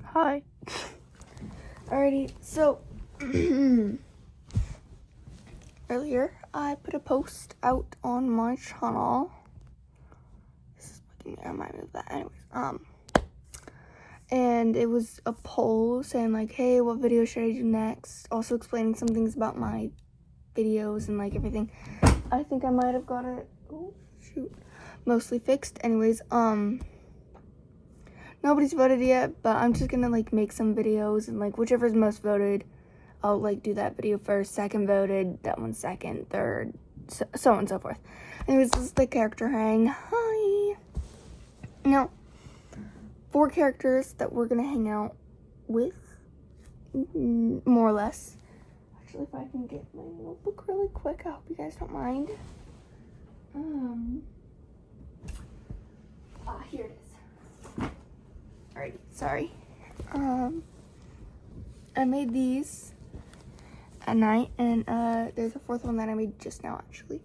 Hi. Alrighty, so earlier I put a post out on my channel. This is making me remind me of that. Anyways, and it was a poll saying like, hey, what video should I do next? Also explaining some things about my videos and like everything. I think I might have got it. Oh shoot, mostly fixed. Anyways, nobody's voted yet, but I'm just gonna like make some videos and like whichever's most voted, I'll like do that video first. Second voted, that one second, third, so on and so forth. Anyways, this is the character hang. Hi. Now, 4 characters that we're gonna hang out with, more or less. Actually, if I can get my notebook really quick, I hope you guys don't mind. Here it is. Alrighty, sorry. I made these at night, and there's a 4th one that I made just now, actually.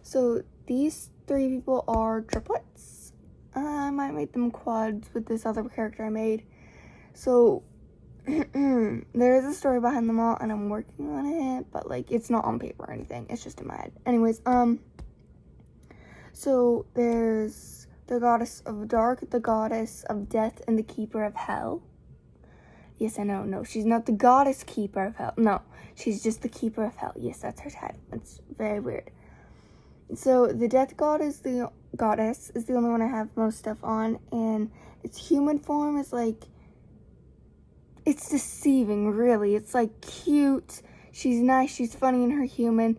So these 3 people are triplets. I might make them quads with this other character I made. So there is a story behind them all, and I'm working on it, but like it's not on paper or anything. It's just in my head. Anyways, so there's the goddess of dark, the goddess of death, and the keeper of hell. Yes, I know. No, she's not the goddess keeper of hell. No, she's just the keeper of hell. Yes, that's her title. It's very weird. So the death goddess is the only one I have most stuff on, and its human form is like, it's deceiving, really. It's like cute. She's nice. She's funny in her human.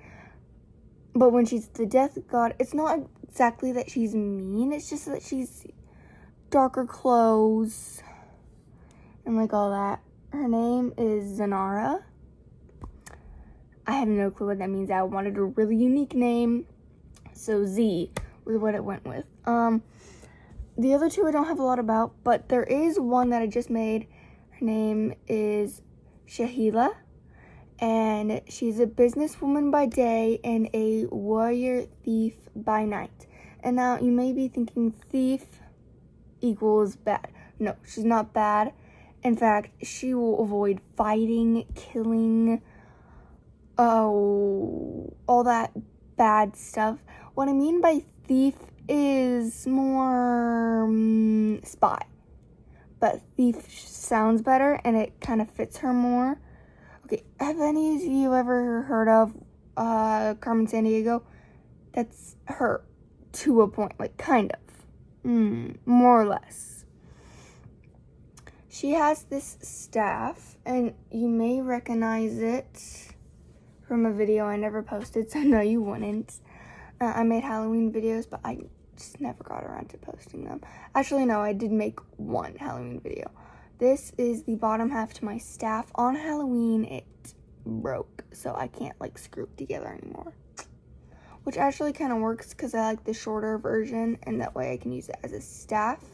But when she's the death god, it's not exactly that she's mean. It's just that she's darker clothes and like all that. Her name is Zanara. I have no clue what that means. I wanted a really unique name, so Z was what it went with. The other 2 I don't have a lot about, but there is one that I just made. Her name is Shahila, and she's a businesswoman by day and a warrior thief by night. And now you may be thinking thief equals bad. No, she's not bad. In fact, she will avoid fighting, killing, all that bad stuff. What I mean by thief is more spy. But thief sounds better, and it kind of fits her more. Okay, have any of you ever heard of Carmen Sandiego? That's her, to a point, like kind of, more or less. She has this staff, and you may recognize it from a video I never posted, so no, you wouldn't. I made Halloween videos, but I just never got around to posting them. Actually, no, I did make one Halloween video. This is the bottom half to my staff. On Halloween, it broke, so I can't like screw it together anymore. Which actually kind of works because I like the shorter version, and that way I can use it as a staff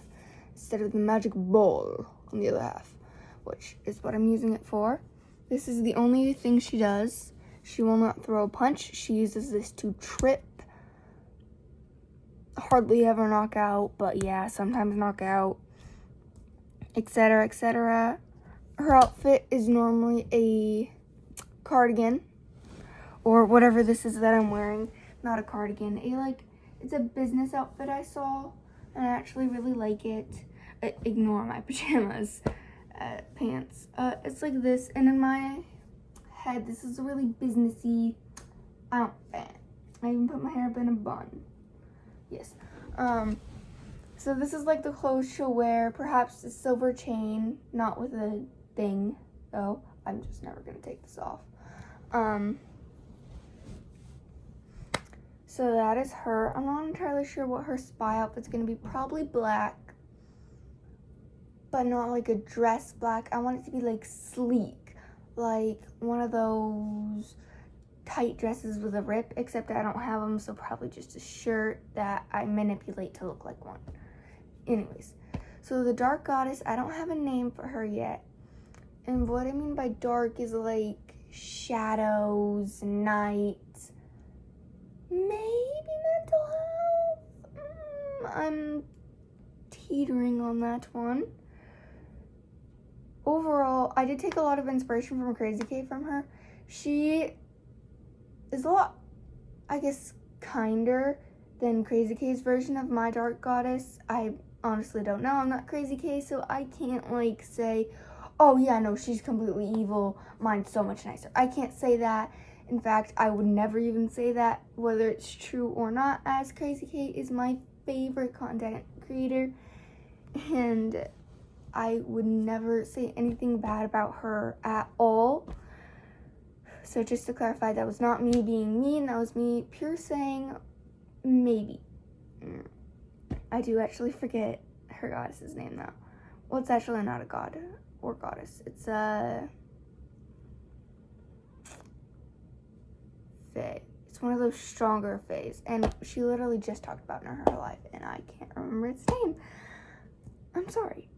instead of the magic ball on the other half, which is what I'm using it for. This is the only thing she does. She will not throw a punch. She uses this to trip. Hardly ever knock out, but yeah, sometimes knock out, etc., etc. Her outfit is normally a cardigan, or whatever this is that I'm wearing. Not a cardigan, it's a business outfit I saw, and I actually really like it. Ignore my pajamas, pants. It's like this, and in my head, this is a really businessy outfit. I even put my hair up in a bun. Yes. So this is like the clothes she'll wear. Perhaps a silver chain, not with a thing, though. I'm just never gonna take this off. So that is her. I'm not entirely sure what her spy outfit's gonna be. Probably black, but not like a dress black. I want it to be like sleek, like one of those tight dresses with a rip, except I don't have them, so probably just a shirt that I manipulate to look like one. Anyways, so the dark goddess, I don't have a name for her yet. And what I mean by dark is like shadows, night, maybe mental health. I'm teetering on that one. overall, I did take a lot of inspiration from Crazy K from her. She is a lot, I guess, kinder than Crazy K's version of my dark goddess. I honestly don't know. I'm not Crazy K, so I can't, like, say, oh, yeah, no, she's completely evil. Mine's so much nicer. I can't say that. In fact, I would never even say that, whether it's true or not, as Crazy K is my favorite content creator. And I would never say anything bad about her at all. So just to clarify, that was not me being mean. That was me pure saying maybe. I do actually forget her goddess's name, though. Well, it's actually not a god or goddess. It's a fae. It's one of those stronger faes. And she literally just talked about it in her life, and I can't remember its name. I'm sorry.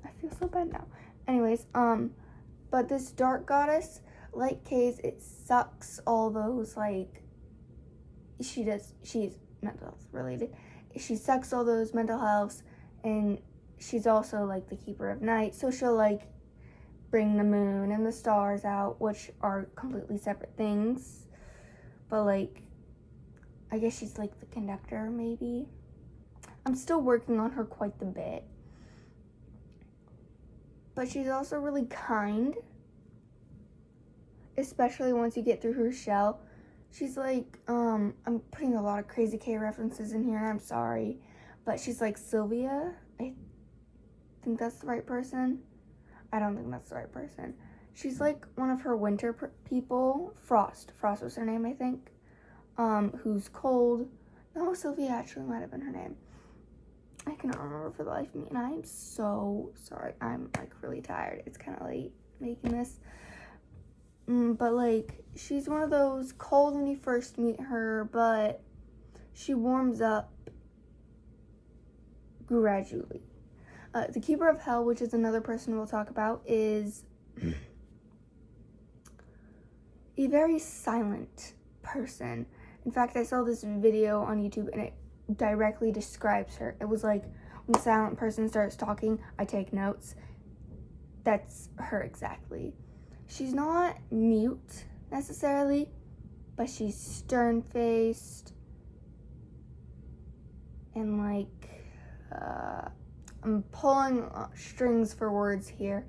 I feel so bad now. Anyways, but this dark goddess, like Kay's, it sucks all those, like, she's mental health related. She sucks all those mental healths, and she's also, like, the keeper of night, so she'll, like, bring the moon and the stars out, which are completely separate things, but, like, I guess she's, like, the conductor, maybe. I'm still working on her quite a bit, but she's also really kind, especially once you get through her shell. She's like, I'm putting a lot of Crazy K references in here, and I'm sorry, but she's like Sylvia. I think that's the right person. I don't think that's the right person. She's like one of her winter people. Frost was her name, I think. Who's cold. No, Sylvia actually might have been her name. I cannot remember for the life of me, and I'm so sorry. I'm, like, really tired. It's kind of late making this. But, like, she's one of those cold when you first meet her, but she warms up gradually. The Keeper of Hell, which is another person we'll talk about, is a very silent person. In fact, I saw this video on YouTube, and it directly describes her. It was like, when a silent person starts talking, I take notes. That's her exactly. She's not mute, necessarily, but she's stern-faced, and, like, I'm pulling strings for words here.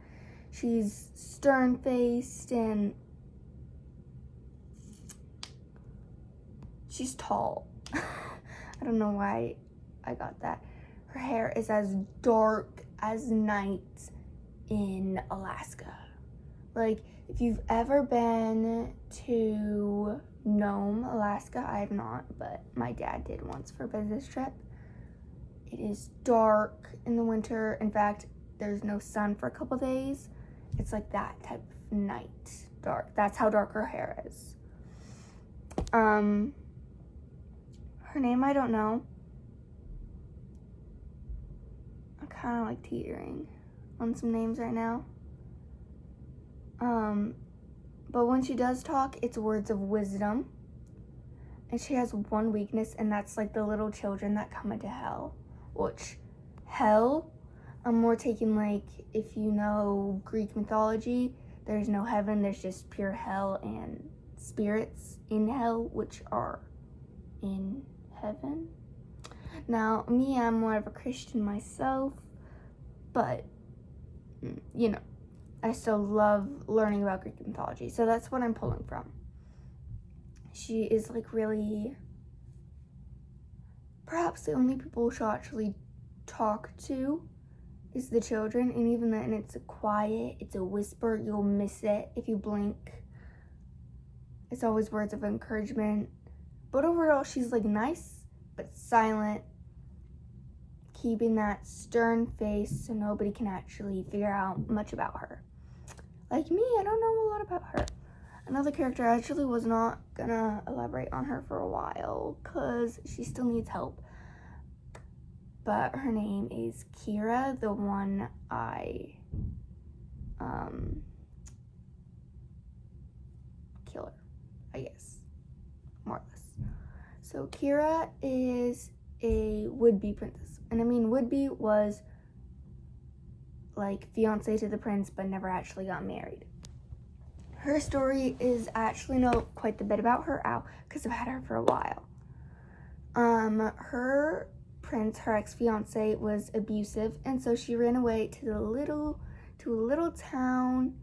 She's stern-faced, and she's tall. I don't know why I got that. Her hair is as dark as night in Alaska. Like, if you've ever been to Nome, Alaska, I have not, but my dad did once for a business trip. It is dark in the winter. In fact, there's no sun for a couple days. It's like that type of night dark. That's how dark her hair is. Her name, I don't know. I'm kind of, like, teetering on some names right now. But when she does talk, it's words of wisdom. And she has one weakness, and that's, like, the little children that come into hell. Which, hell, I'm more taking, like, if you know Greek mythology, there's no heaven, there's just pure hell and spirits in hell, which are in heaven. Now, me, I'm more of a Christian myself, but, you know, I still love learning about Greek mythology, so that's what I'm pulling from. She is, like, really, perhaps the only people she'll actually talk to is the children, and even then, it's a quiet, it's a whisper, you'll miss it if you blink. It's always words of encouragement, but overall, she's, like, nice, but silent, keeping that stern face so nobody can actually figure out much about her. Like me, I don't know a lot about her. Another character, I actually was not gonna elaborate on her for a while because she still needs help. But her name is Kira, the one I kill her, I guess, more or less. So Kira is a would-be princess. And I mean, would-be was like fiance to the prince, but never actually got married. Her story is I actually know quite a bit about her out because I've had her for a while. Her prince, her ex-fiance, was abusive, and so she ran away to a little town,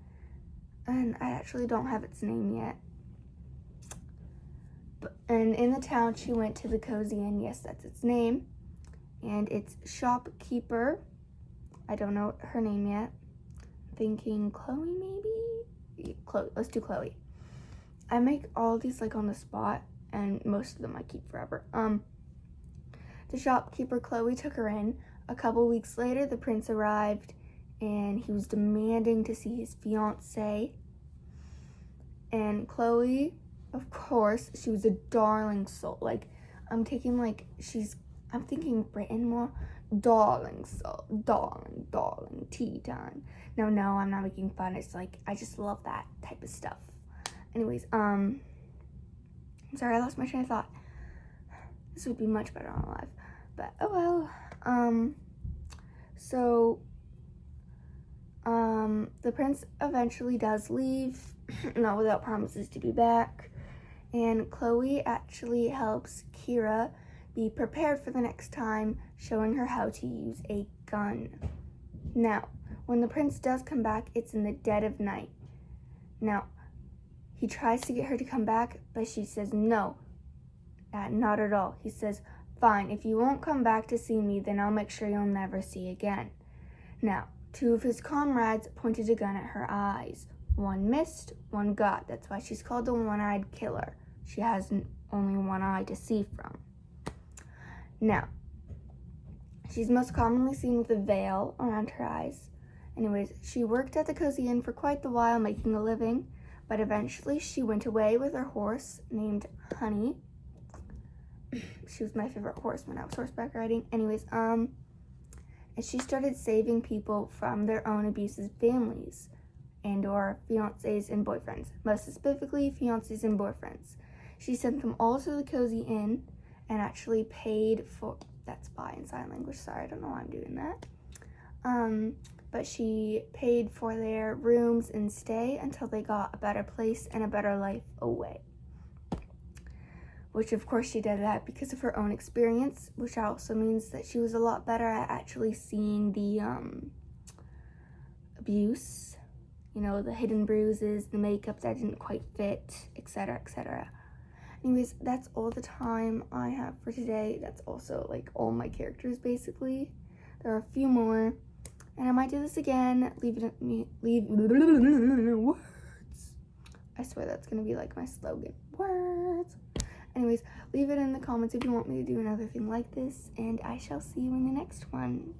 and I actually don't have its name yet. And in the town, she went to the Cozy Inn. Yes, that's its name. And its shopkeeper, I don't know her name yet. I'm thinking Chloe, maybe? Chloe. Let's do Chloe. I make all these like on the spot, and most of them I keep forever. The shopkeeper, Chloe, took her in. A couple weeks later, the prince arrived, and he was demanding to see his fiancée. And Chloe, of course, she was a darling soul. Like, I'm thinking Britain more. Darling soul, darling, tea time. No, I'm not making fun. It's like, I just love that type of stuff. Anyways, I'm sorry, I lost my train of thought. This would be much better on live. But, oh well. The prince eventually does leave, not without promises to be back. And Chloe actually helps Kira be prepared for the next time, showing her how to use a gun. Now, when the prince does come back, it's in the dead of night. Now, he tries to get her to come back, but she says no, not at all. He says, fine, if you won't come back to see me, then I'll make sure you'll never see again. Now, two of his comrades pointed a gun at her eyes. One missed, one got. That's why she's called the one-eyed killer. She has only one eye to see from. Now, she's most commonly seen with a veil around her eyes. Anyways, she worked at the Cozy Inn for quite the while, making a living, but eventually she went away with her horse named Honey. She was my favorite horse when I was horseback riding. Anyways, and she started saving people from their own abusive families and or fiancés and boyfriends, most specifically fiancés and boyfriends. She sent them all to the Cozy Inn and actually paid for, that's spy in sign language, sorry, I don't know why I'm doing that. But she paid for their rooms and stay until they got a better place and a better life away. Which of course she did that because of her own experience, which also means that she was a lot better at actually seeing the abuse, the hidden bruises, the makeup that didn't quite fit, etc., etc. Anyways, that's all the time I have for today. That's also like all my characters basically. There are a few more, and I might do this again. Leave words. I swear that's gonna be like my slogan. Words. Anyways, leave it in the comments if you want me to do another thing like this, and I shall see you in the next one.